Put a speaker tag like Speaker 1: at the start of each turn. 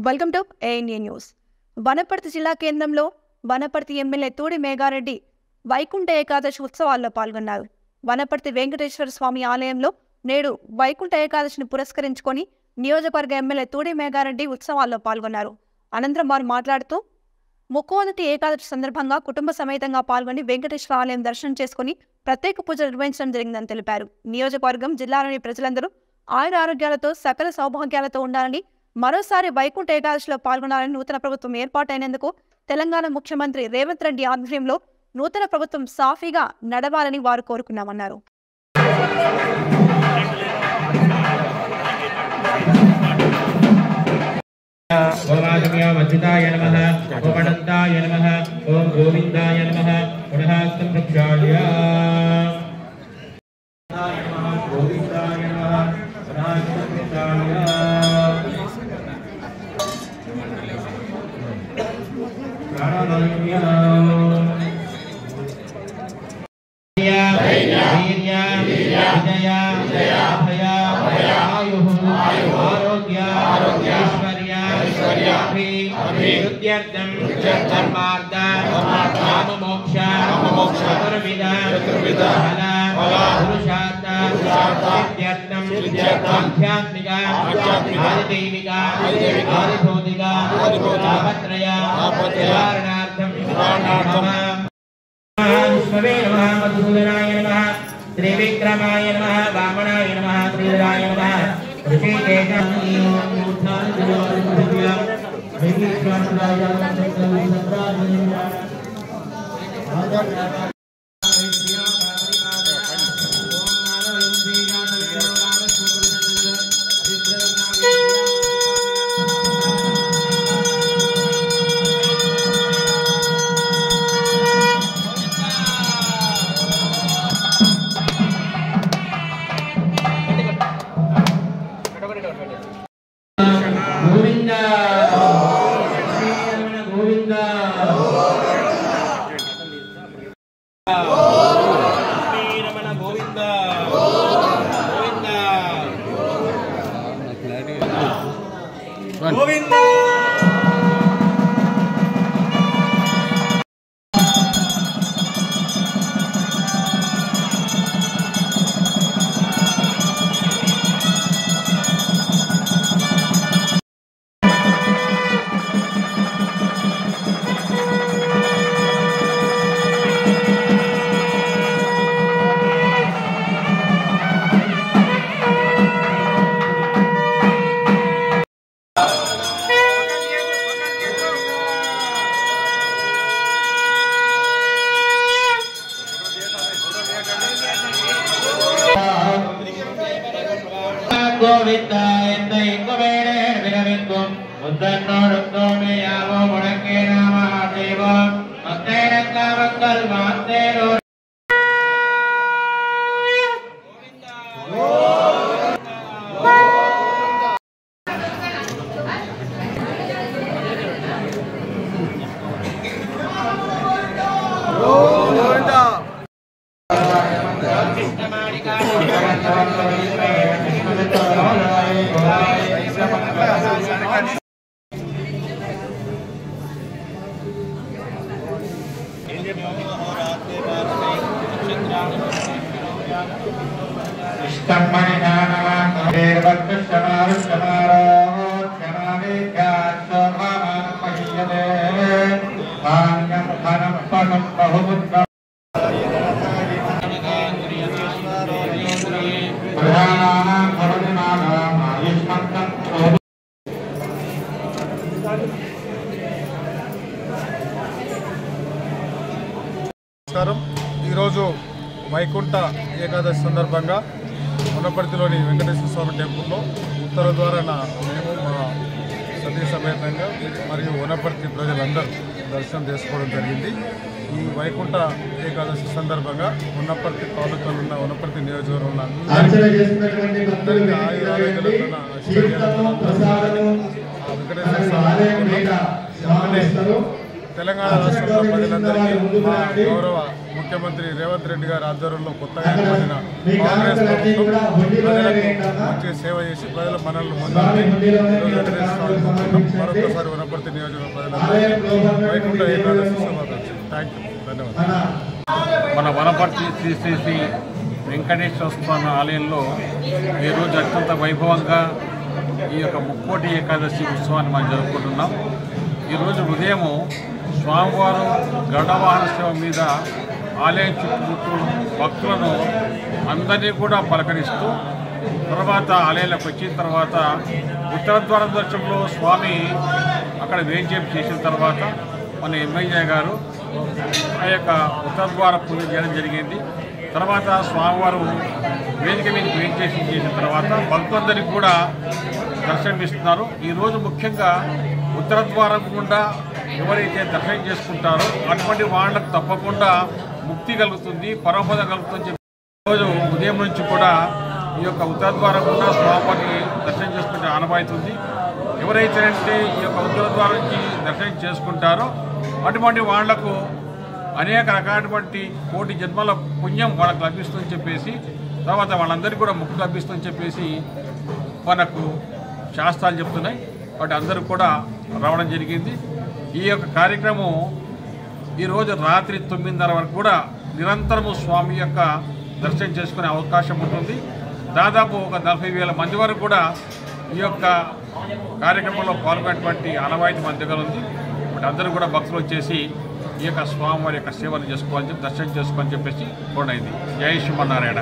Speaker 1: Welcome to ANA news. Wanaparthy జిల్లా కేంద్రంలో Wanaparthy MLA Thudi Megha Reddy Vaikuntha Ekadashi ఉత్సవాల్లో పాల్గొన్నారు. వనపర్తి వెంకటేశ్వర స్వామి ఆలయంలో నేడు వైకుంఠ ఏకాదశిని పురస్కరించుకొని నియోజకవర్గ ఎమ్మెల్యే తూడి మేఘారెడ్డి ఉత్సవాల్లో పాల్గొన్నారు. అనంతరం వారు మాట్లాడుతూ ముక్కోనతి ఏకాదశి సందర్భంగా కుటుంబ సమేతంగా పాల్గొని వెంకటేశ్వర ఆలయం దర్శనం చేసుకుని ప్రత్యేక పూజలు నిర్వహించడం జరిగిందని తెలిపారు. నియోజకవర్గం జిల్లాలోని ప్రజలందరూ ఆయుర ఆరోగ్యాలతో సకల సౌభాగ్యాలతో ఉండాలని, మరోసారి వైకుంఠ ఏకాదశిలో పాల్గొనాలని నూతన ప్రభుత్వం ఏర్పాటైనందుకు తెలంగాణ ముఖ్యమంత్రి రేవంత్ రెడ్డి ఆధ్వర్యంలో నూతన ప్రభుత్వం సాఫీగా నడవాలని వారు కోరుకున్నామన్నారు.
Speaker 2: ఓం గోవిందాయ నమః. పునః ప్రక్షాళ్య గోవిందాయ నమః. त्रिविक्रमाय नमः. वामनाय नमः. श्रीधराय नमः.
Speaker 3: ఈరోజు వైకుంఠ ఏకాదశి సందర్భంగా వనపర్తిలోని వెంకటేశ్వర స్వామి టెంపుల్లో ఉత్తర ద్వారాన మేము మా సతీ సమేతంగా మరియు వనపర్తి ప్రజలందరూ దర్శనం చేసుకోవడం జరిగింది. ఈ వైకుంఠ ఏకాదశి సందర్భంగా వనపర్తి తాలూకాలో ఉన్న వనపర్తి నియోజకవర్గంలో అందరికీ ఆయురారోగ్యాలతో వెంకటేశ్వర స్వామి తెలంగాణ రాష్ట్రంలో ప్రజలందరికీ మా గౌరవ ముఖ్యమంత్రి రేవంత్ రెడ్డి గారి ఆధ్వర్యంలో కొత్తగా ఏర్పడిన కాంగ్రెస్ ప్రభుత్వం ప్రజలకు మంచి సేవ చేసి ప్రజల మనల్ని మరొకసారి వనపర్తి నియోజకవర్గ ప్రజలందరికీ వైకుంఠ ఏకాదశి శుభాకాంక్షలు. థ్యాంక్ యూ, ధన్యవాదాలు.
Speaker 4: మన వనపర్తి శ్రీ వెంకటేశ్వర స్వామి ఆలయంలో ఈరోజు అత్యంత వైభవంగా ఈ యొక్క ముక్కోటి ఏకాదశి ఉత్సవాన్ని మనం జరుపుకుంటున్నాం. ఈరోజు ఉదయము స్వామివారు గరుడవాహన సేవ మీద ఆలయం చుట్టూ భక్తులను అందరినీ కూడా పలకరిస్తూ తర్వాత ఆలయంలోకి వచ్చిన తర్వాత ఉత్తర ద్వారం దర్శనంలో స్వామి అక్కడ వేంచేపు చేసిన తర్వాత మన ఎమ్మెల్యే గారు ఆ యొక్క ఉత్తర ద్వార పూజ చేయడం జరిగింది. తర్వాత స్వామివారు వేదిక మీద వేంచేసి చేసిన తర్వాత భక్తులందరికీ కూడా దర్శనమిస్తున్నారు. ఈరోజు ముఖ్యంగా ఉత్తర ద్వారం గుండా ఎవరైతే దర్శనం చేసుకుంటారో అటువంటి వాళ్ళకు తప్పకుండా ముక్తి కలుగుతుంది, పరమపద కలుగుతుంది. ఈరోజు ఉదయం నుంచి కూడా ఈ యొక్క ఉత్తర ద్వారం గుండా స్వామివారిని దర్శనం చేసుకుంటే ఆనవాయితుంది. ఎవరైతే ఈ యొక్క ఉత్తర ద్వారం నుంచి దర్శనం చేసుకుంటారో అటువంటి వాళ్లకు అనేక రకాలటువంటి కోటి జన్మల పుణ్యం వాళ్ళకు లభిస్తుందని చెప్పేసి తర్వాత వాళ్ళందరికీ కూడా ముక్తి లభిస్తుందని చెప్పేసి మనకు శాస్త్రాలు చెప్తున్నాయి. వాటి అందరూ కూడా రావడం జరిగింది. ఈ యొక్క కార్యక్రమం ఈరోజు రాత్రి 9:30 వరకు కూడా నిరంతరము స్వామి యొక్క దర్శనం చేసుకునే అవకాశం ఉంటుంది. దాదాపు ఒక 40,000 మంది వరకు కూడా ఈ యొక్క కార్యక్రమంలో పాల్గొనేటువంటి ఆనవాయితీ మన దగ్గర ఉంది. వాటి అందరూ కూడా భక్తులు వచ్చేసి ఈ యొక్క స్వామివారి యొక్క సేవలు చేసుకోవాలని చెప్పి దర్శనం చేసుకోవాలని చెప్పేసి కూడా అయింది. జై శ్రీమన్నారాయణ.